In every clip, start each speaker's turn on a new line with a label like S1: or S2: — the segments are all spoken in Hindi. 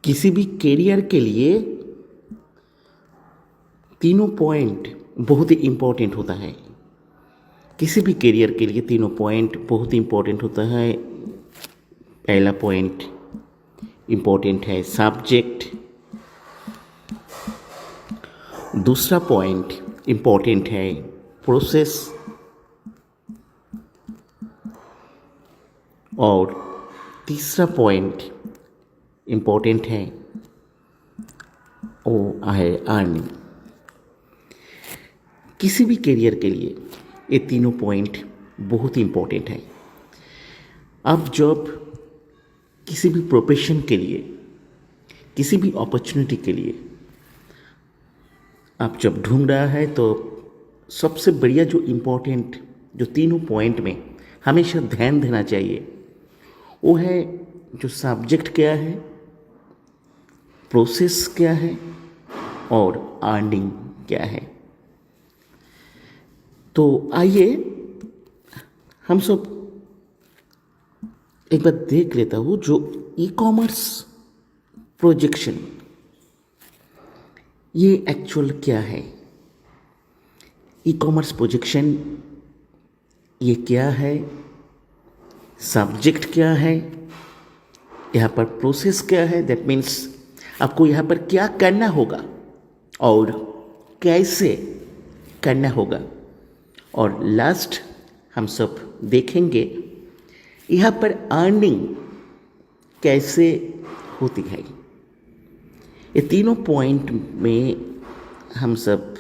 S1: किसी भी कैरियर के लिए तीनों पॉइंट बहुत ही इम्पोर्टेंट होता है। किसी भी कैरियर के लिए तीनों पॉइंट बहुत ही इम्पोर्टेंट होता है। पहला पॉइंट इम्पोर्टेंट है सब्जेक्ट, दूसरा पॉइंट इम्पोर्टेंट है प्रोसेस, और तीसरा पॉइंट इम्पोर्टेंट है वो है अर्निंग। किसी भी कैरियर के लिए ये तीनों पॉइंट बहुत ही इम्पोर्टेंट है। आप जब किसी भी प्रोफेशन के लिए, किसी भी अपॉर्चुनिटी के लिए आप जब ढूंढ रहा है तो सबसे बढ़िया जो इम्पोर्टेंट जो तीनों पॉइंट में हमेशा ध्यान देना चाहिए वो है जो सब्जेक्ट क्या है, प्रोसेस क्या है और अर्निंग क्या है। तो आइए हम सब एक बार देख लेता हूँ जो ई कॉमर्स प्रोजेक्शन ये एक्चुअल क्या है। ई कॉमर्स प्रोजेक्शन ये क्या है, सब्जेक्ट क्या है, यहाँ पर प्रोसेस क्या है, दैट मीन्स आपको यहाँ पर क्या करना होगा और कैसे करना होगा, और लास्ट हम सब देखेंगे यहाँ पर अर्निंग कैसे होती है। ये तीनों पॉइंट में हम सब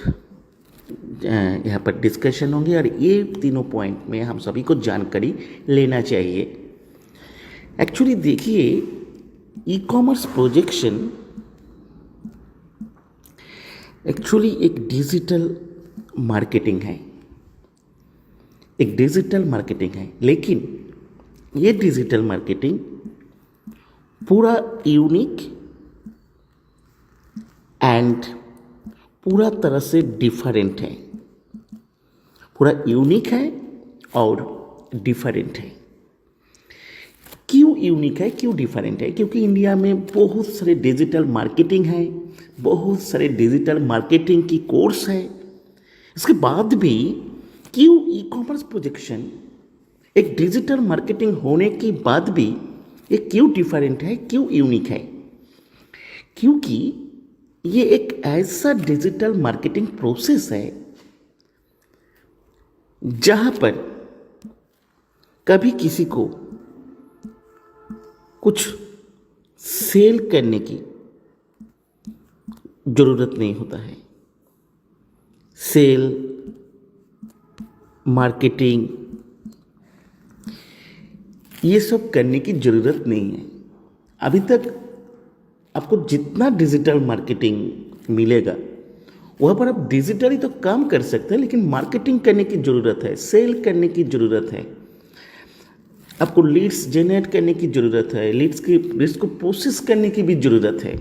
S1: यहाँ पर डिस्कशन होंगे और ये तीनों पॉइंट में हम सभी को जानकारी लेना चाहिए। एक्चुअली देखिए ई कॉमर्स प्रोजेक्शन एक्चुअली एक डिजिटल मार्केटिंग है, एक डिजिटल मार्केटिंग है, लेकिन ये डिजिटल मार्केटिंग पूरा यूनिक एंड पूरा तरह से डिफरेंट है। पूरा यूनिक है और डिफरेंट है। क्यों यूनिक है, क्यों डिफरेंट है? क्योंकि इंडिया में बहुत सारे डिजिटल मार्केटिंग है, बहुत सारे डिजिटल मार्केटिंग की कोर्स है। इसके बाद भी क्यों ई कॉमर्स प्रोजेक्शन एक डिजिटल मार्केटिंग होने के बाद भी ये क्यों डिफरेंट है, क्यों यूनिक है? क्योंकि ये एक ऐसा डिजिटल मार्केटिंग प्रोसेस है जहां पर कभी किसी को कुछ सेल करने की जरूरत नहीं होता है। सेल, मार्केटिंग ये सब करने की ज़रूरत नहीं है। अभी तक आपको जितना डिजिटल मार्केटिंग मिलेगा वहाँ पर आप डिजिटली तो काम कर सकते हैं, लेकिन मार्केटिंग करने की ज़रूरत है, सेल करने की ज़रूरत है, आपको लीड्स जनरेट करने की ज़रूरत है, लीड्स को प्रोसेस करने की भी ज़रूरत है।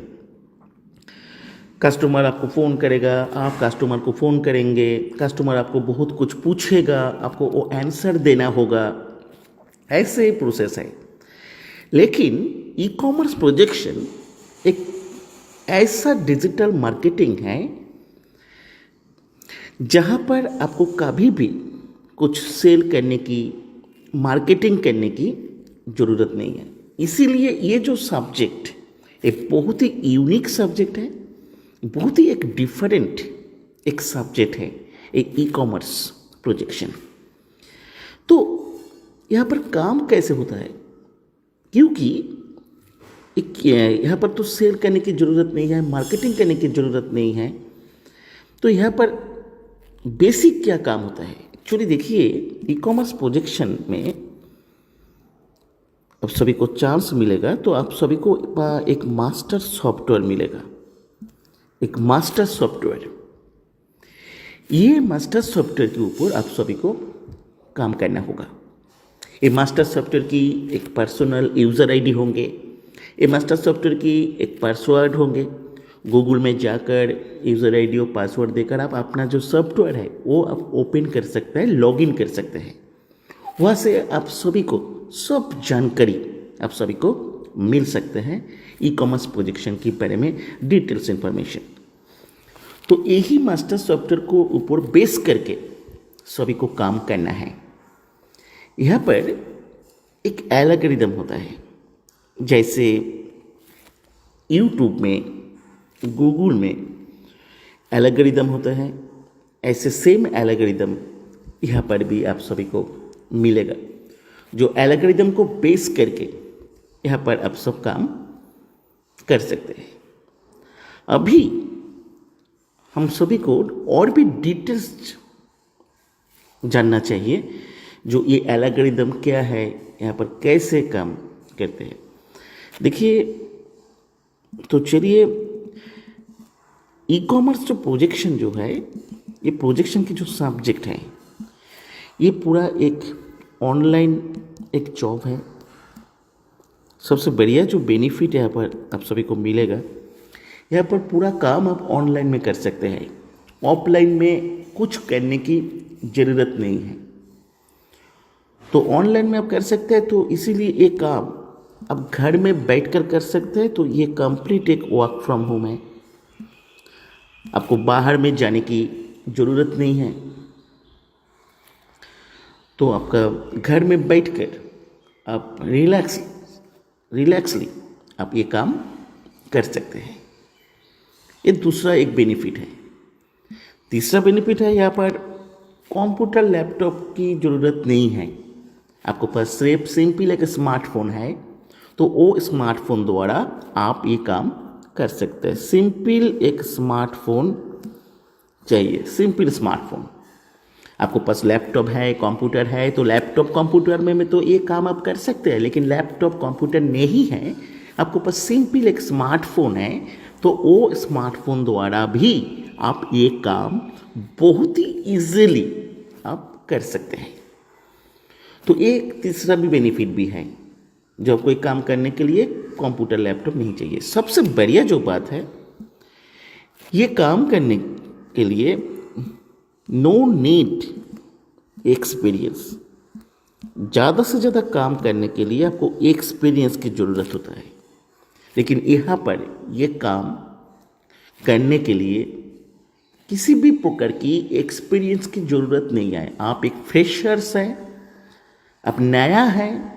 S1: कस्टमर आपको फ़ोन करेगा, आप कस्टमर को फ़ोन करेंगे, कस्टमर आपको बहुत कुछ पूछेगा, आपको वो आंसर देना होगा, ऐसे प्रोसेस है। लेकिन ई कॉमर्स प्रोजेक्शन एक ऐसा डिजिटल मार्केटिंग है जहां पर आपको कभी भी कुछ सेल करने की, मार्केटिंग करने की ज़रूरत नहीं है। इसीलिए ये जो सब्जेक्ट एक बहुत ही यूनिक सब्जेक्ट है, बहुत ही एक डिफरेंट एक सब्जेक्ट है, एक ई कॉमर्स प्रोजेक्शन। तो यहाँ पर काम कैसे होता है? क्योंकि यहाँ पर तो सेल करने की ज़रूरत नहीं है, मार्केटिंग करने की ज़रूरत नहीं है। तो यहाँ पर बेसिक क्या काम होता है? एक्चुअली देखिए ई कॉमर्स प्रोजेक्शन में अब सभी को चांस मिलेगा तो आप सभी को एक मास्टर सॉफ्टवेयर मिलेगा, एक मास्टर सॉफ्टवेयर। ये मास्टर सॉफ्टवेयर के ऊपर आप सभी को काम करना होगा। ये मास्टर सॉफ्टवेयर की एक पर्सनल यूज़र आईडी होंगे, ये मास्टर सॉफ्टवेयर की एक पासवर्ड होंगे। गूगल में जाकर यूज़र आईडी और पासवर्ड देकर आप अपना जो सॉफ्टवेयर है वो आप ओपन कर सकते हैं, लॉगिन कर सकते हैं। वहाँ से आप सभी को सब जानकारी आप सभी को मिल सकते हैं ई कॉमर्स प्रोजेक्शन के बारे में डिटेल्स इंफॉर्मेशन। तो यही मास्टर सॉफ्टवेयर को ऊपर बेस करके सभी को काम करना है। यहाँ पर एक एल्गोरिदम होता है, जैसे यूट्यूब में, गूगल में एल्गोरिदम होता है, ऐसे सेम एल्गोरिदम यहाँ पर भी आप सभी को मिलेगा, जो एल्गोरिदम को बेस करके यहाँ पर आप सब काम कर सकते हैं। अभी हम सभी को और भी डिटेल्स जानना चाहिए, जो ये एल्गोरिदम क्या है, यहाँ पर कैसे काम करते हैं। देखिए, तो चलिए, ई कॉमर्स जो प्रोजेक्शन जो है, ये प्रोजेक्शन की जो सब्जेक्ट है, ये पूरा एक ऑनलाइन एक जॉब है। सबसे बढ़िया जो बेनिफिट यहाँ पर आप सभी को मिलेगा, यहाँ पर पूरा काम आप ऑनलाइन में कर सकते हैं, ऑफलाइन में कुछ करने की ज़रूरत नहीं है। तो ऑनलाइन में आप कर सकते हैं, तो इसीलिए ये काम आप घर में बैठकर कर सकते हैं। तो ये कंप्लीट एक वर्क फ्रॉम होम है, आपको बाहर में जाने की ज़रूरत नहीं है। तो आपका घर में बैठकर आप रिलैक्सली आप ये काम कर सकते हैं। ये दूसरा एक बेनिफिट है। तीसरा बेनिफिट है, यहाँ पर कंप्यूटर लैपटॉप की ज़रूरत नहीं है। आपको पास सिर्फ सिंपल एक स्मार्टफोन है, तो वो स्मार्टफोन द्वारा आप ये काम कर सकते हैं। सिंपल एक स्मार्टफोन चाहिए, सिंपल स्मार्टफोन। आपको पास लैपटॉप है, कंप्यूटर है, तो लैपटॉप कंप्यूटर में तो ये काम आप कर सकते हैं। लेकिन लैपटॉप कंप्यूटर नहीं है, आपको पास सिंपल एक स्मार्टफोन है, तो वो स्मार्टफोन द्वारा भी आप ये काम बहुत ही इजीली आप कर सकते हैं। तो एक तीसरा भी बेनिफिट भी है, जो कोई काम करने के लिए कंप्यूटर लैपटॉप नहीं चाहिए। सबसे बढ़िया जो बात है, ये काम करने के लिए नो नीड एक्सपीरियंस। ज़्यादा से ज़्यादा काम करने के लिए आपको एक्सपीरियंस की ज़रूरत होता है, लेकिन यहाँ पर ये काम करने के लिए किसी भी प्रकार की एक्सपीरियंस की ज़रूरत नहीं है। आप एक फ्रेशर्स हैं, आप नया है,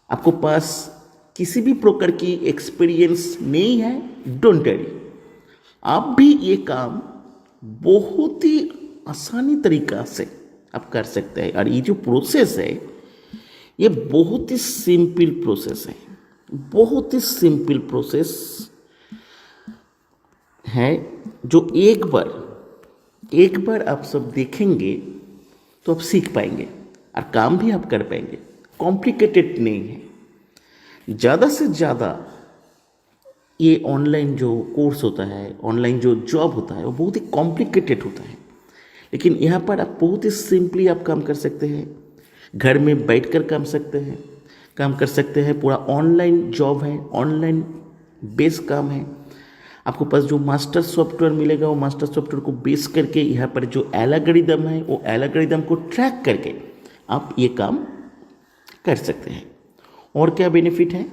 S1: आपको पास किसी भी प्रकार की एक्सपीरियंस नहीं है, डोंट वरी, आप भी ये काम बहुत ही आसानी तरीका से आप कर सकते हैं। और ये जो प्रोसेस है, ये बहुत ही सिंपल प्रोसेस है, बहुत ही सिंपल प्रोसेस है, जो एक बार आप सब देखेंगे तो आप सीख पाएंगे और काम भी आप कर पाएंगे। कॉम्प्लिकेटेड नहीं है। ज़्यादा से ज़्यादा ये ऑनलाइन जो कोर्स होता है, ऑनलाइन जो जॉब होता है, वो बहुत ही कॉम्प्लिकेटेड होता है। लेकिन यहाँ पर आप बहुत ही सिंपली आप काम कर सकते हैं, घर में बैठकर काम कर सकते हैं। पूरा ऑनलाइन जॉब है, ऑनलाइन बेस काम है। आपको पास जो मास्टर सॉफ्टवेयर मिलेगा, वो मास्टर सॉफ्टवेयर को बेस करके यहाँ पर जो एल्गोरिदम है, वो एल्गोरिदम को ट्रैक करके आप ये काम कर सकते हैं। और क्या बेनिफिट है?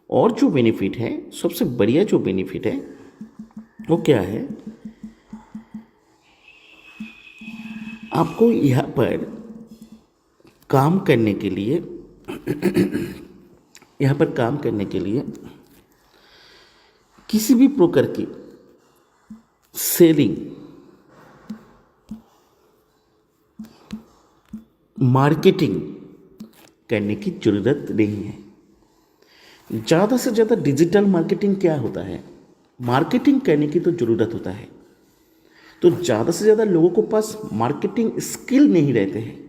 S1: और जो बेनिफिट है, सबसे बढ़िया जो बेनिफिट है वो क्या है, आपको यहाँ पर काम करने के लिए किसी भी प्रकार की सेलिंग, मार्केटिंग करने की ज़रूरत नहीं है। ज़्यादा से ज़्यादा डिजिटल मार्केटिंग क्या होता है, मार्केटिंग करने की तो ज़रूरत होता है। तो ज़्यादा से ज़्यादा लोगों को पास मार्केटिंग स्किल नहीं रहते हैं।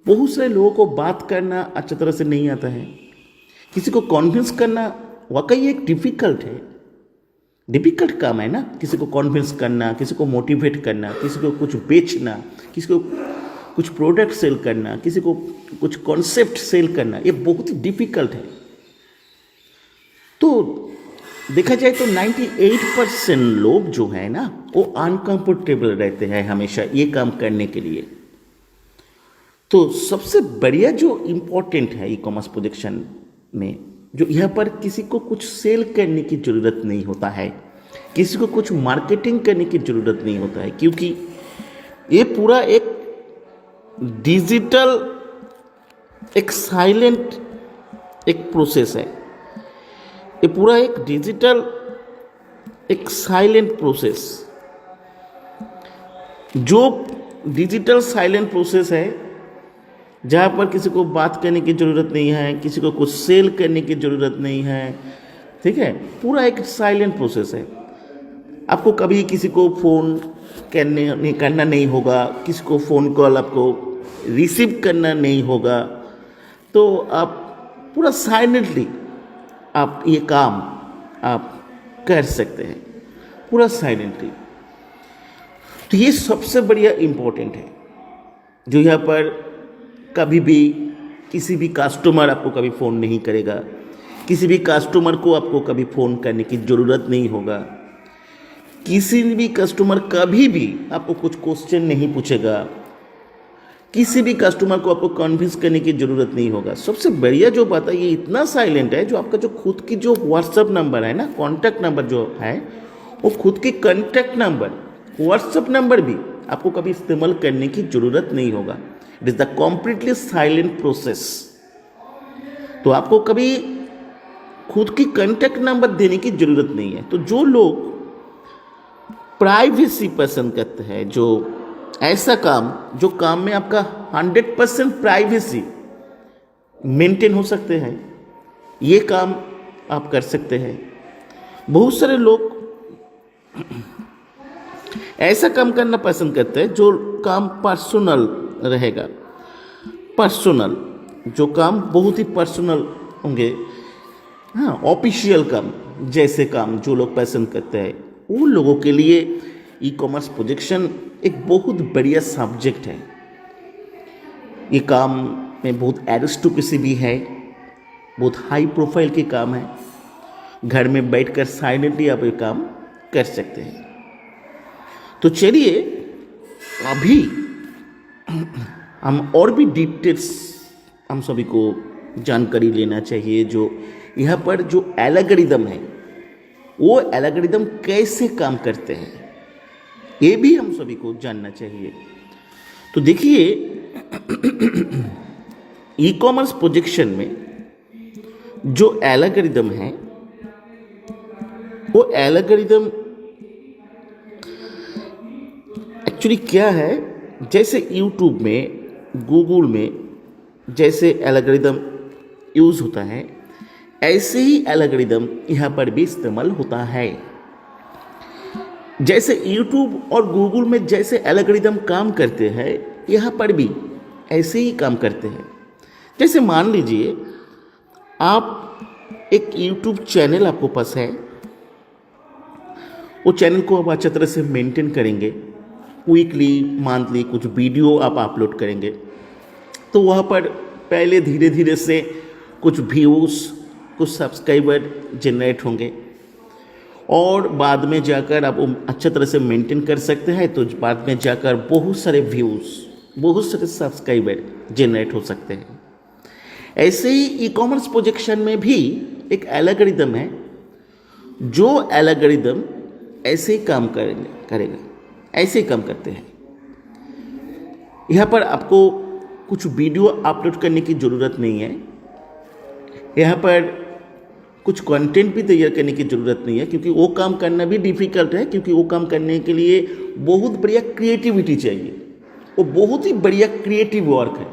S1: बहुत सारे लोगों को बात करना अच्छी तरह से नहीं आता है। किसी को कॉन्विंस करना वाकई एक डिफ़िकल्ट काम है ना। किसी को कॉन्विंस करना, किसी को मोटिवेट करना, किसी को कुछ बेचना, किसी को कुछ प्रोडक्ट सेल करना, किसी को कुछ कॉन्सेप्ट सेल करना, ये बहुत ही डिफ़िकल्ट है। तो देखा जाए तो 98% लोग जो है ना, वो अनकंफर्टेबल रहते हैं हमेशा ये काम करने के लिए। तो सबसे बढ़िया जो इम्पोर्टेंट है ई कॉमर्स प्रोजेक्शन में जो यहाँ पर किसी को कुछ सेल करने की ज़रूरत नहीं होता है, किसी को कुछ मार्केटिंग करने की ज़रूरत नहीं होता है, क्योंकि ये पूरा एक डिजिटल एक साइलेंट एक प्रोसेस है। ये पूरा एक डिजिटल एक साइलेंट प्रोसेस, जो डिजिटल साइलेंट प्रोसेस है, जहाँ पर किसी को बात करने की ज़रूरत नहीं है, किसी को कुछ सेल करने की ज़रूरत नहीं है, ठीक है। पूरा एक साइलेंट प्रोसेस है। आपको कभी किसी को फ़ोन करना नहीं होगा, किसी को फ़ोन कॉल आपको रिसीव करना नहीं होगा, तो आप पूरा साइलेंटली आप ये काम आप कर सकते हैं, पूरा साइलेंटली। तो ये सबसे बढ़िया इम्पोर्टेंट है, जो यहाँ पर कभी भी किसी भी कस्टमर आपको कभी फ़ोन नहीं करेगा, किसी भी कस्टमर को आपको कभी फ़ोन करने की ज़रूरत नहीं होगा, किसी भी कस्टमर कभी भी आपको कुछ क्वेश्चन नहीं पूछेगा, किसी भी कस्टमर को आपको कन्विंस करने की ज़रूरत नहीं होगा। सबसे बढ़िया जो बात है, ये इतना साइलेंट है, जो आपका जो खुद की जो व्हाट्सएप नंबर है ना, कॉन्टैक्ट नंबर जो है, वो खुद की कॉन्टैक्ट नंबर व्हाट्सएप नंबर भी आपको कभी इस्तेमाल करने की ज़रूरत नहीं होगा। It is the completely silent process. तो आपको कभी खुद की कॉन्टैक्ट नंबर देने की ज़रूरत नहीं है। तो जो लोग प्राइवेसी पसंद करते हैं, जो ऐसा काम जो काम में आपका 100% प्राइवेसी मेंटेन हो सकते हैं, ये काम आप कर सकते हैं। बहुत सारे लोग ऐसा काम करना पसंद करते हैं जो काम पर्सनल रहेगा, पर्सनल जो काम बहुत ही पर्सनल होंगे, हाँ, ऑफिशियल काम जैसे काम जो लोग पसंद करते हैं, उन लोगों के लिए ई कॉमर्स प्रोजेक्शन एक बहुत बढ़िया सब्जेक्ट है। ये काम में बहुत एरिस्टोक्रेसी भी है, बहुत हाई प्रोफाइल के काम है। घर में बैठकर साइलेंटली आप ये काम कर सकते हैं। तो चलिए अभी हम और भी डिटेल्स हम सभी को जानकारी लेना चाहिए। जो यहाँ पर जो एल्गोरिदम है, वो एल्गोरिदम कैसे काम करते हैं, ये भी हम सभी को जानना चाहिए। तो देखिए, ई कॉमर्स प्रोजेक्शन में जो एल्गोरिदम है, वो एल्गोरिदम एक्चुअली क्या है, जैसे यूट्यूब में, गूगल में जैसे एल्गोरिदम यूज़ होता है, ऐसे ही एल्गोरिदम यहाँ पर भी इस्तेमाल होता है। जैसे यूट्यूब और गूगल में जैसे एल्गोरिदम काम करते हैं, यहाँ पर भी ऐसे ही काम करते हैं। जैसे मान लीजिए आप एक यूट्यूब चैनल आपको पास है, वो चैनल को आप अच्छी तरह से मेंटेन करेंगे, वीकली मंथली कुछ वीडियो आप अपलोड करेंगे, तो वहाँ पर पहले धीरे धीरे से कुछ व्यूज़, कुछ सब्सक्राइबर जनरेट होंगे, और बाद में जाकर आप अच्छी तरह से मेंटेन कर सकते हैं, तो बाद में जाकर बहुत सारे व्यूज़, बहुत सारे सब्सक्राइबर जनरेट हो सकते हैं। ऐसे ही ई कॉमर्स प्रोजेक्शन में भी एक एल्गोरिदम है, जो एल्गोरिदम ऐसे ही काम करेगा, ऐसे ही काम करते हैं। यहाँ पर आपको कुछ वीडियो अपलोड करने की ज़रूरत नहीं है, यहाँ पर कुछ कंटेंट भी तैयार करने की ज़रूरत नहीं है, क्योंकि वो काम करना भी डिफ़िकल्ट है, क्योंकि वो काम करने के लिए बहुत बढ़िया क्रिएटिविटी चाहिए। वो बहुत ही बढ़िया क्रिएटिव वर्क है,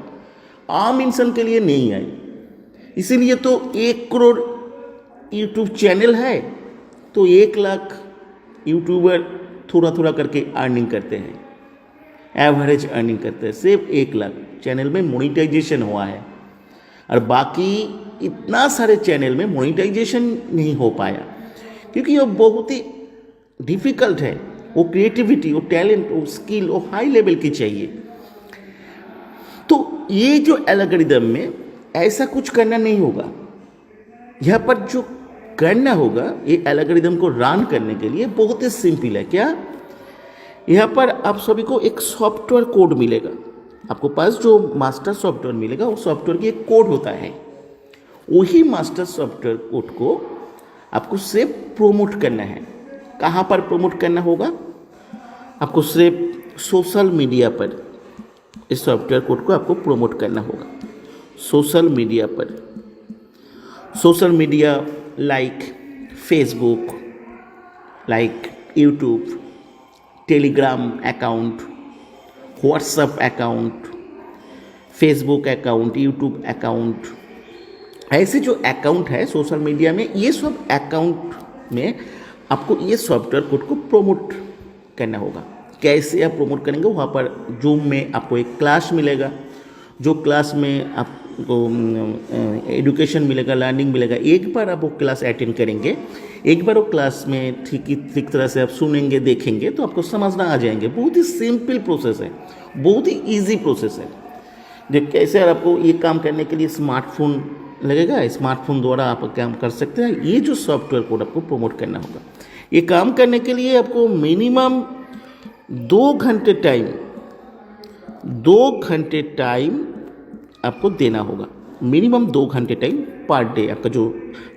S1: आम इंसान के लिए नहीं है। इसीलिए तो 1 करोड़ यूट्यूब चैनल है, तो 1 लाख यूट्यूबर थोड़ा थोड़ा करके अर्निंग करते हैं, एवरेज अर्निंग करते हैं। सिर्फ 1 लाख चैनल में मोनेटाइजेशन हुआ है, और बाकी इतना सारे चैनल में मोनेटाइजेशन नहीं हो पाया, क्योंकि वो बहुत ही डिफ़िकल्ट है। वो क्रिएटिविटी, वो टैलेंट, वो स्किल, वो हाई लेवल की चाहिए। तो ये जो एल्गोरिदम में ऐसा कुछ करना नहीं होगा। यहाँ पर जो करना होगा, ये एल्गोरिदम को रन करने के लिए बहुत ही सिंपल है। क्या? यहाँ पर आप सभी को एक सॉफ्टवेयर कोड मिलेगा। आपको पास जो मास्टर सॉफ्टवेयर मिलेगा, वो सॉफ्टवेयर की एक कोड होता है। वही मास्टर सॉफ्टवेयर कोड को आपको सिर्फ प्रोमोट करना है। कहाँ पर प्रोमोट करना होगा? आपको सिर्फ सोशल मीडिया पर इस सॉफ्टवेयर कोड को आपको प्रोमोट करना होगा। सोशल मीडिया पर, social media like Facebook, like YouTube, Telegram account, WhatsApp account, Facebook account, YouTube account, ऐसे जो अकाउंट है सोशल मीडिया में, ये सब अकाउंट में आपको ये सॉफ्टवेयर कोड को प्रोमोट करना होगा। कैसे आप प्रोमोट करेंगे? वहाँ पर जूम में आपको एक क्लास मिलेगा, जो क्लास में आपको एजुकेशन मिलेगा, लर्निंग मिलेगा। एक बार आप वो क्लास अटेंड करेंगे, एक बार वो क्लास में ठीक तरह से आप सुनेंगे, देखेंगे तो आपको समझना आ जाएंगे। बहुत ही सिंपल प्रोसेस है, बहुत ही ईजी प्रोसेस है। जो कैसे आपको ये काम करने के लिए स्मार्टफोन लगेगा, स्मार्टफोन द्वारा आप काम कर सकते हैं। ये जो सॉफ्टवेयर कोड आपको प्रमोट करना होगा, ये काम करने के लिए आपको मिनिमम 2 घंटे टाइम आपको देना होगा। मिनिमम 2 घंटे टाइम पर डे। आपका जो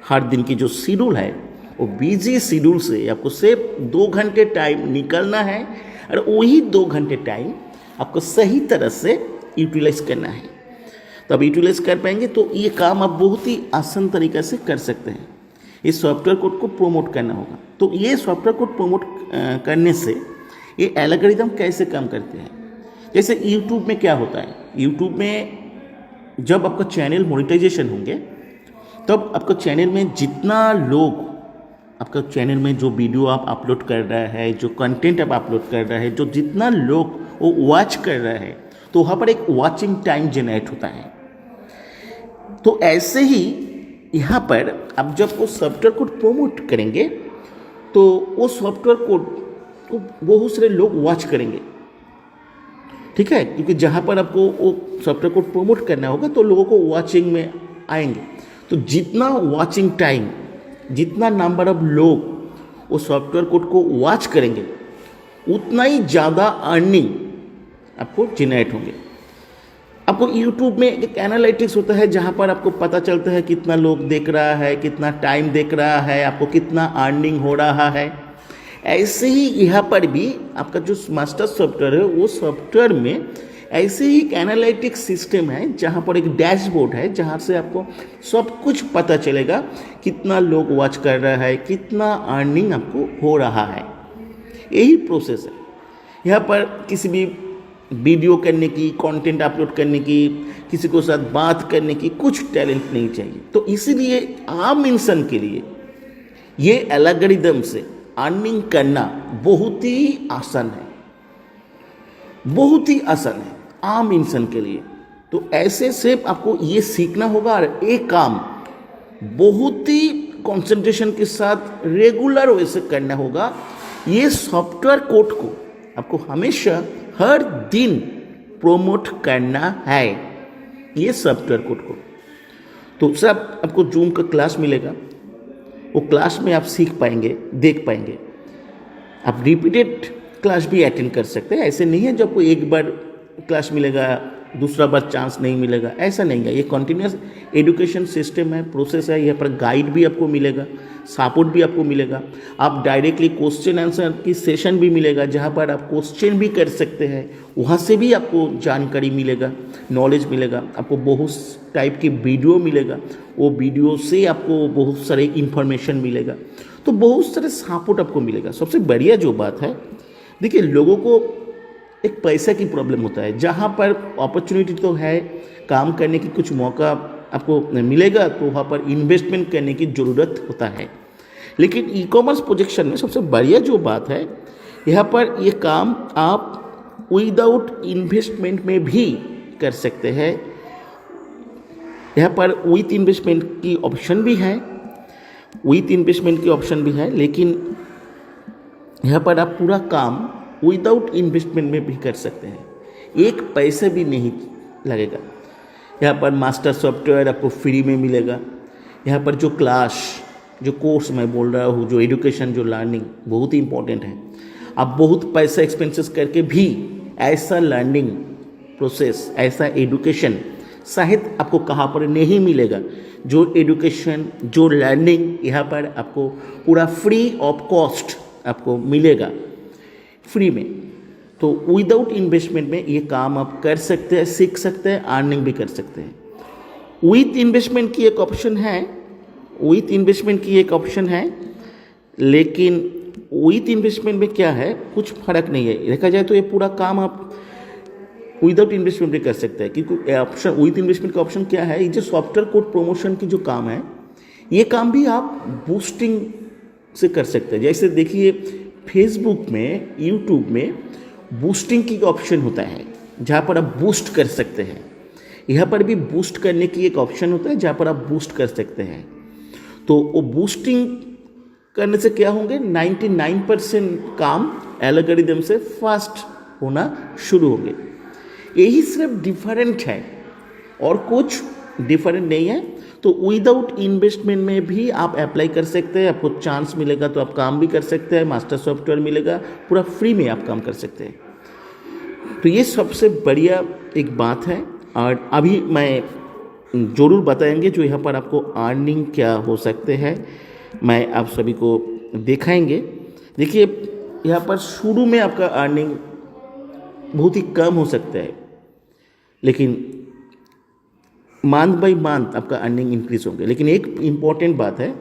S1: हर दिन की जो शेड्यूल है वो बिजी शेड्यूल से आपको सिर्फ 2 घंटे टाइम निकलना है, और वही 2 घंटे टाइम आपको सही तरह से यूटिलाइज करना है। तो आप यूटिलाइज कर पाएंगे तो ये काम आप बहुत ही आसान तरीके से कर सकते हैं। इस सॉफ्टवेयर कोड को प्रोमोट करना होगा। तो ये सॉफ्टवेयर कोड प्रोमोट करने से ये एल्गोरिदम कैसे काम करते हैं? जैसे यूट्यूब में क्या होता है, यूट्यूब में जब आपका चैनल मोनेटाइजेशन होंगे तब आपका चैनल में जितना लोग, आपका चैनल में जो वीडियो आप अपलोड कर रहा है, जो कंटेंट आप अपलोड कर रहा है, जो जितना लोग वो वॉच कर रहा है, तो वहाँ पर एक वॉचिंग टाइम जनरेट होता है। तो ऐसे ही यहाँ पर आप जब वो सॉफ्टवेयर कोड प्रोमोट करेंगे तो वो सॉफ्टवेयर कोड को बहुत सारे लोग वॉच करेंगे, ठीक है, क्योंकि जहाँ पर आपको वो सॉफ्टवेयर कोड प्रोमोट करना होगा तो लोगों को वॉचिंग में आएंगे। तो जितना वॉचिंग टाइम, जितना नंबर ऑफ लोग वो सॉफ्टवेयर कोड को वॉच करेंगे, उतना ही ज़्यादा अर्निंग आपको जनरेट होंगे। आपको यूट्यूब में एक एनालिटिक्स होता है जहाँ पर आपको पता चलता है कितना लोग देख रहा है, कितना टाइम देख रहा है, आपको कितना अर्निंग हो रहा है। ऐसे ही यहाँ पर भी आपका जो मास्टर सॉफ्टवेयर है वो सॉफ्टवेयर में ऐसे ही एक एनालिटिक्स सिस्टम है जहाँ पर एक डैशबोर्ड है जहाँ से आपको सब कुछ पता चलेगा, कितना लोग वॉच कर रहा है, कितना अर्निंग आपको हो रहा है। यही प्रोसेस है। यहाँ पर किसी भी वीडियो करने की, कंटेंट अपलोड करने की, किसी को साथ बात करने की कुछ टैलेंट नहीं चाहिए। तो इसीलिए आम इंसान के लिए ये एल्गोरिदम से अर्निंग करना बहुत ही आसान है, बहुत ही आसान है आम इंसान के लिए। तो ऐसे सिर्फ आपको ये सीखना होगा और एक काम बहुत ही कंसंट्रेशन के साथ रेगुलर वैसे करना होगा। ये सॉफ्टवेयर कोड को आपको हमेशा हर दिन प्रोमोट करना है, ये सॉफ्टवेयर कोड को। तो सब आपको जूम का क्लास मिलेगा, वो क्लास में आप सीख पाएंगे, देख पाएंगे। आप रिपीटेड क्लास भी अटेंड कर सकते हैं। ऐसे नहीं है जब आपको एक बार क्लास मिलेगा दूसरा बार चांस नहीं मिलेगा, ऐसा नहीं है। ये कंटिन्यूस एजुकेशन सिस्टम है, प्रोसेस है। यहाँ पर गाइड भी आपको मिलेगा, सपोर्ट भी आपको मिलेगा। आप डायरेक्टली क्वेश्चन आंसर की सेशन भी मिलेगा जहाँ पर आप क्वेश्चन भी कर सकते हैं, वहाँ से भी आपको जानकारी मिलेगा, नॉलेज मिलेगा। आपको बहुत टाइप की वीडियो मिलेगा, वो वीडियो से आपको बहुत सारे इंफॉर्मेशन मिलेगा। तो बहुत सारे सपोर्ट आपको मिलेगा। सबसे बढ़िया जो बात है, देखिए लोगों को एक पैसा की प्रॉब्लम होता है। जहाँ पर अपॉर्चुनिटी तो है, काम करने की कुछ मौका आपको मिलेगा, तो वहाँ पर इन्वेस्टमेंट करने की ज़रूरत होता है। लेकिन ई कॉमर्स प्रोजेक्शन में सबसे बढ़िया जो बात है, यहाँ पर ये काम आप विदाउट इन्वेस्टमेंट में भी कर सकते हैं। यहाँ पर विथ इन्वेस्टमेंट की ऑप्शन भी है, लेकिन यहाँ पर आप पूरा काम विदाउट इन्वेस्टमेंट में भी कर सकते हैं, एक पैसे भी नहीं लगेगा। यहाँ पर मास्टर सॉफ्टवेयर आपको फ्री में मिलेगा। यहाँ पर जो क्लास, जो कोर्स मैं बोल रहा हूँ, जो एजुकेशन, जो लर्निंग बहुत ही इंपॉर्टेंट है। आप बहुत पैसा एक्सपेंसेस करके भी ऐसा लर्निंग प्रोसेस, ऐसा एजुकेशन शायद आपको कहाँ पर नहीं मिलेगा। जो एजुकेशन, जो लर्निंग यहाँ पर आपको पूरा फ्री ऑफ कॉस्ट आपको मिलेगा, फ्री में। तो विदाउट इन्वेस्टमेंट में ये काम आप कर सकते हैं, सीख सकते हैं, अर्निंग भी कर सकते हैं। विथ इन्वेस्टमेंट की एक ऑप्शन है, विथ इन्वेस्टमेंट की एक ऑप्शन है, लेकिन विथ इन्वेस्टमेंट में क्या है, कुछ फर्क नहीं है। देखा जाए तो ये पूरा काम आप विदाउट इन्वेस्टमेंट भी कर सकते हैं, क्योंकि ऑप्शन विथ इन्वेस्टमेंट का ऑप्शन क्या है, ये जो सॉफ्टवेयर कोड प्रमोशन की जो काम है, ये काम भी आप बूस्टिंग से कर सकते हैं। जैसे देखिए फेसबुक में, यूट्यूब में बूस्टिंग की ऑप्शन होता है, जहाँ पर आप बूस्ट कर सकते हैं। यहाँ पर भी बूस्ट करने की एक ऑप्शन होता है, जहाँ पर आप बूस्ट कर सकते हैं। तो वो बूस्टिंग करने से क्या होंगे, 99% काम एल्गोरिदम से फास्ट होना शुरू होंगे। यही सिर्फ डिफरेंट है और कुछ डिफरेंट नहीं है। तो विदाउट इन्वेस्टमेंट में भी आप अप्लाई कर सकते हैं, आपको चांस मिलेगा तो आप काम भी कर सकते हैं, मास्टर सॉफ्टवेयर मिलेगा, पूरा फ्री में आप काम कर सकते हैं। तो ये सबसे बढ़िया एक बात है। और अभी मैं ज़रूर बताएंगे जो यहाँ पर आपको अर्निंग क्या हो सकते हैं, मैं आप सभी को दिखाएंगे। देखिए यहाँ पर शुरू में आपका अर्निंग बहुत ही कम हो सकता है, लेकिन मंथ बाय मंथ आपका अर्निंग इंक्रीज होंगे। लेकिन एक इम्पॉर्टेंट बात है,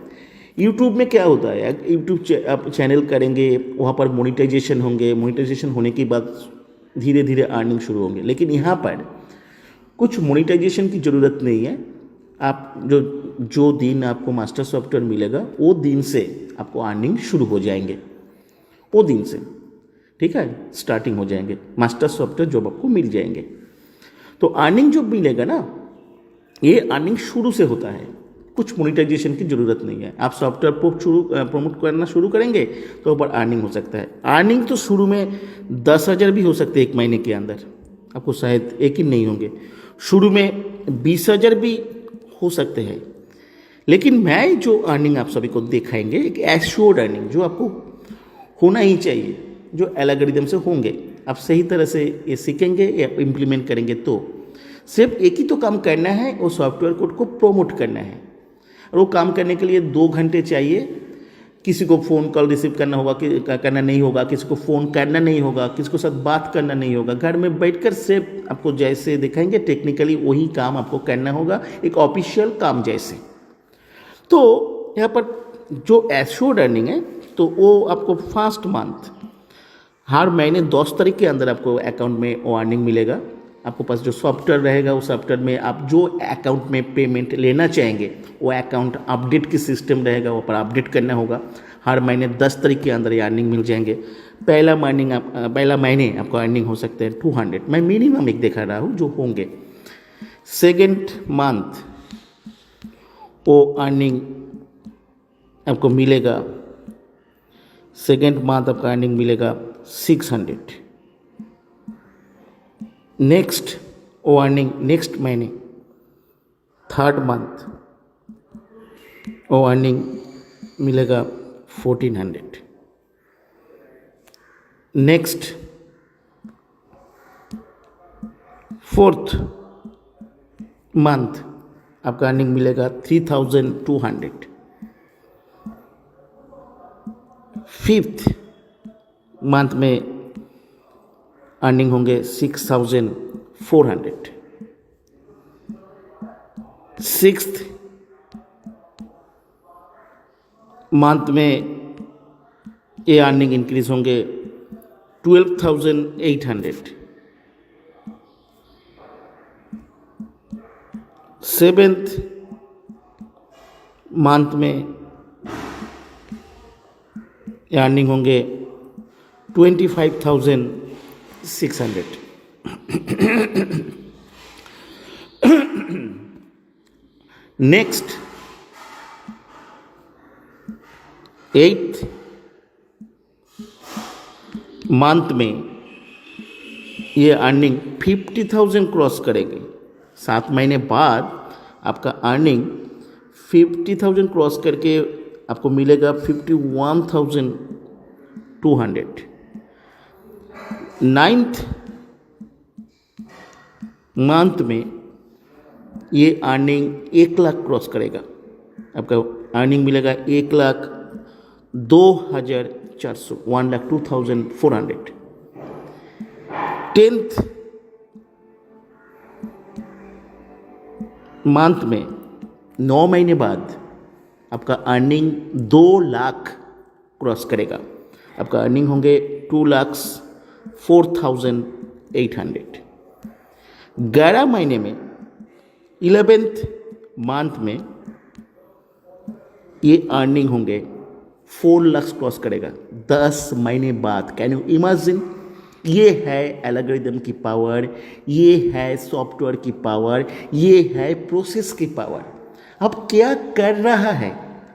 S1: यूट्यूब में क्या होता है, यूट्यूब आप चैनल करेंगे, वहाँ पर मोनेटाइजेशन होंगे, मोनेटाइजेशन होने के बाद धीरे धीरे अर्निंग शुरू होंगे। लेकिन यहाँ पर कुछ मोनेटाइजेशन की ज़रूरत नहीं है। आप जो दिन आपको मास्टर सॉफ्टवेयर मिलेगा, वो दिन से आपको अर्निंग शुरू हो जाएंगे, वो दिन से, ठीक है, स्टार्टिंग हो जाएंगे, मास्टर सॉफ्टवेयर जॉब आपको मिल जाएंगे। तो अर्निंग जो मिलेगा ना, ये अर्निंग शुरू से होता है, कुछ मोनेटाइजेशन की ज़रूरत नहीं है। आप सॉफ्टवेयर प्रमोट करना शुरू करेंगे तो ऊपर अर्निंग हो सकता है। अर्निंग तो शुरू में 10,000 भी हो सकते हैं एक महीने के अंदर, आपको शायद एक ही नहीं होंगे। शुरू में 20,000 भी हो सकते हैं। लेकिन मैं जो अर्निंग आप सभी को दिखाएंगे, एक एश्योर्ड अर्निंग जो आपको होना ही चाहिए, जो एल्गोरिदम से होंगे। आप सही तरह से ये सीखेंगे या इम्प्लीमेंट करेंगे तो सिर्फ एक ही तो काम करना है, वो सॉफ्टवेयर कोड को प्रमोट करना है। और वो काम करने के लिए 2 घंटे चाहिए। किसी को फ़ोन कॉल रिसीव करना होगा, करना नहीं होगा, किसी को फ़ोन करना नहीं होगा, किसी को साथ बात करना नहीं होगा। घर में बैठकर सिर्फ आपको जैसे दिखाएंगे टेक्निकली वही काम आपको करना होगा, एक ऑफिशियल काम जैसे। तो यहाँ पर जो एश्योर्ड अर्निंग है, तो वो आपको फर्स्ट मंथ हर महीने 10 तारीख के अंदर आपको अकाउंट में वो अर्निंग मिलेगा। आपको पास जो सॉफ्टवेयर रहेगा, उस सॉफ्टवेयर में आप जो अकाउंट में पेमेंट लेना चाहेंगे, वो अकाउंट अपडेट की सिस्टम रहेगा, वो पर अपडेट करना होगा। हर महीने 10 तारीख के अंदर ये अर्निंग मिल जाएंगे। पहला महीने आपको अर्निंग हो सकते हैं 200, मैं मिनिमम एक दिखा रहा हूँ जो होंगे। सेकेंड मंथ वो अर्निंग आपको मिलेगा, सेकेंड मंथ आपका अर्निंग मिलेगा 600। नेक्स्ट वो अर्निंग नेक्स्ट महीने थर्ड मंथ वो अर्निंग मिलेगा 1400। नेक्स्ट फोर्थ मंथ आपका अर्निंग मिलेगा 3200। फिफ्थ मंथ में अर्निंग होंगे 6400। सिक्स्थ मंथ में ये अर्निंग इंक्रीज होंगे 12,800। सेवेंथ मंथ में अर्निंग होंगे 25,600। नेक्स्ट एट्थ मंथ में ये अर्निंग 50,000 क्रॉस करेगी। 7 महीने बाद आपका अर्निंग 50,000 क्रॉस करके आपको मिलेगा 51,200। नाइन्थ मंथ में ये अर्निंग 1 लाख क्रॉस करेगा, आपका अर्निंग मिलेगा 1,02,400, 1,02,400। 10th मंथ में 9 महीने बाद आपका अर्निंग 2 लाख क्रॉस करेगा, आपका अर्निंग होंगे 2,04,800। 11 महीने में 11th मंथ में ये अर्निंग होंगे 4 लाख क्रॉस करेगा 10 महीने बाद। Can you imagine? ये है एल्गोरिदम की पावर, ये है सॉफ्टवेयर की पावर, ये है प्रोसेस की पावर। अब क्या कर रहा है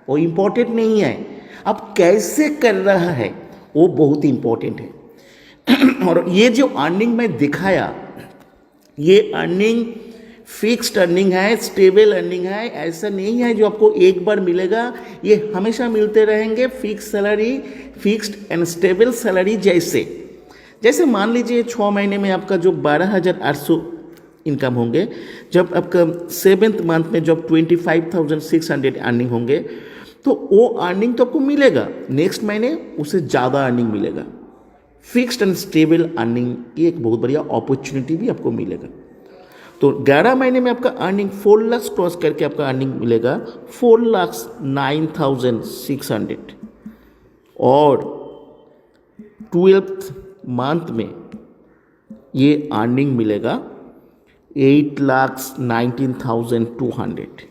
S1: वो इम्पोर्टेंट नहीं है, अब कैसे कर रहा है वो बहुत इंपॉर्टेंट है। और ये जो अर्निंग मैं दिखाया, ये अर्निंग फिक्स्ड अर्निंग है, स्टेबल अर्निंग है। ऐसा नहीं है जो आपको एक बार मिलेगा, ये हमेशा मिलते रहेंगे। Fix salary, fixed and stable salary. जैसे मान लीजिए 6 महीने में आपका जो 12,800 इनकम होंगे, जब आपका 7th मंथ में जब 25,600 अर्निंग होंगे, तो वो अर्निंग तो आपको मिलेगा, नेक्स्ट महीने उससे ज़्यादा अर्निंग मिलेगा। फिक्स्ड एंड स्टेबल अर्निंग की एक बहुत बढ़िया अपॉर्चुनिटी भी आपको मिलेगा। तो 11 महीने में आपका अर्निंग 4 लाख क्रॉस करके आपका अर्निंग मिलेगा 4,09,600। और 12th मंथ में ये अर्निंग मिलेगा 8,19,200।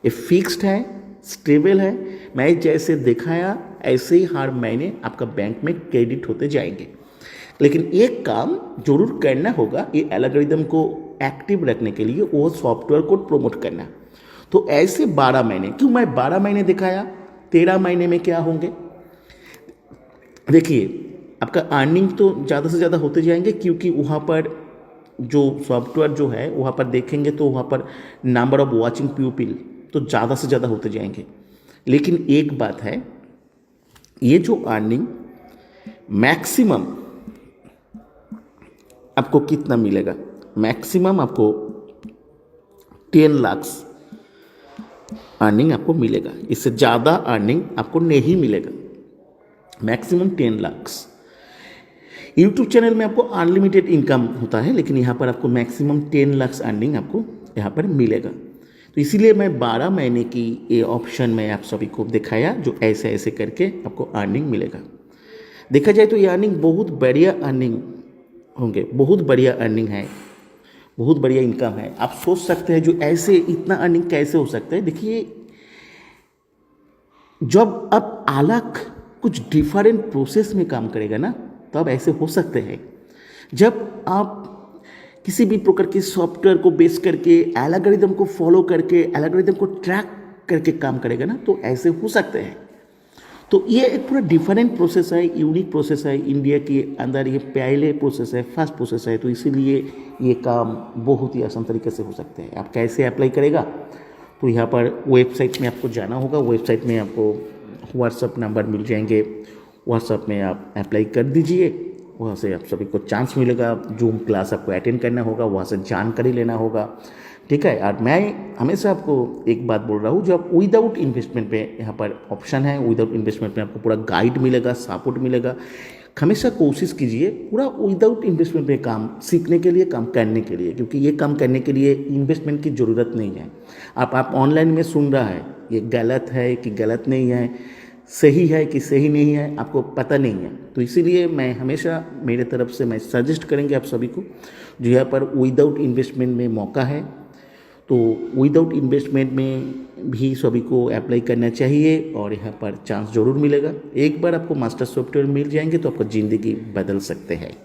S1: ये फिक्स्ड है, स्टेबल है। मैं जैसे दिखाया ऐसे ही हर महीने आपका बैंक में क्रेडिट होते जाएंगे। लेकिन एक काम जरूर करना होगा, ये एल्गोरिदम को एक्टिव रखने के लिए वो सॉफ्टवेयर को प्रमोट करना। तो ऐसे 12 महीने, क्यों मैं 12 महीने दिखाया, 13 महीने में क्या होंगे? देखिए आपका अर्निंग तो ज़्यादा से ज़्यादा होते जाएंगे, क्योंकि वहाँ पर जो सॉफ्टवेयर जो है वहाँ पर देखेंगे तो वहाँ पर नंबर ऑफ वॉचिंग पीपल तो ज़्यादा से ज़्यादा होते जाएंगे। लेकिन एक बात है, ये जो अर्निंग मैक्सिमम आपको कितना मिलेगा? मैक्सिमम आपको 10 लाख अर्निंग आपको मिलेगा, इससे ज़्यादा अर्निंग आपको नहीं मिलेगा। मैक्सिमम 10 लाख। यूट्यूब चैनल में आपको अनलिमिटेड इनकम होता है, लेकिन यहाँ पर आपको मैक्सिमम 10 लाख अर्निंग आपको यहाँ पर मिलेगा। तो इसीलिए मैं 12 महीने की ये ऑप्शन में आप सभी को दिखाया, जो ऐसे ऐसे करके आपको अर्निंग मिलेगा। देखा जाए तो ये अर्निंग बहुत बढ़िया अर्निंग होंगे, बहुत बढ़िया अर्निंग है, बहुत बढ़िया इनकम है। आप सोच सकते हैं जो ऐसे इतना अर्निंग कैसे हो सकता है। देखिए जब आप अलग कुछ डिफरेंट प्रोसेस में काम करेगा ना, तब ऐसे हो सकते हैं। जब आप किसी भी प्रकार के सॉफ्टवेयर को बेस करके, एल्गोरिदम को फॉलो करके, एल्गोरिदम को ट्रैक करके काम करेगा ना, तो ऐसे हो सकते हैं। तो ये एक पूरा डिफरेंट प्रोसेस है, यूनिक प्रोसेस है। इंडिया के अंदर ये पहले प्रोसेस है, फर्स्ट प्रोसेस है। तो इसीलिए ये काम बहुत ही आसान तरीके से हो सकते हैं। आप कैसे अप्लाई करेगा? तो यहाँ पर वेबसाइट में आपको जाना होगा। वेबसाइट में आपको व्हाट्सअप नंबर मिल जाएंगे, व्हाट्सअप में आप अप्लाई कर दीजिए। वहाँ से आप सभी को चांस मिलेगा, जूम क्लास आपको अटेंड करना होगा, वहाँ से जानकारी लेना होगा, ठीक है। और मैं हमेशा आपको एक बात बोल रहा हूँ, जो आप विदाउट इन्वेस्टमेंट पे यहाँ पर ऑप्शन है, विदाउट इन्वेस्टमेंट में आपको पूरा गाइड मिलेगा, सपोर्ट मिलेगा। हमेशा कोशिश कीजिए पूरा विदाउट इन्वेस्टमेंट पे काम सीखने के लिए, काम करने के लिए, क्योंकि ये काम करने के लिए इन्वेस्टमेंट की ज़रूरत नहीं है। आप ऑनलाइन में सुन रहा है, ये गलत है कि गलत नहीं है, सही है कि सही नहीं है, आपको पता नहीं है। तो इसीलिए मैं हमेशा मेरे तरफ से मैं सजेस्ट करेंगे आप सभी को, जो यहाँ पर विदाउट इन्वेस्टमेंट में मौका है, तो विदाउट इन्वेस्टमेंट में भी सभी को अप्लाई करना चाहिए और यहाँ पर चांस ज़रूर मिलेगा। एक बार आपको मास्टर सॉफ्टवेयर मिल जाएंगे तो आपका ज़िंदगी बदल सकते हैं।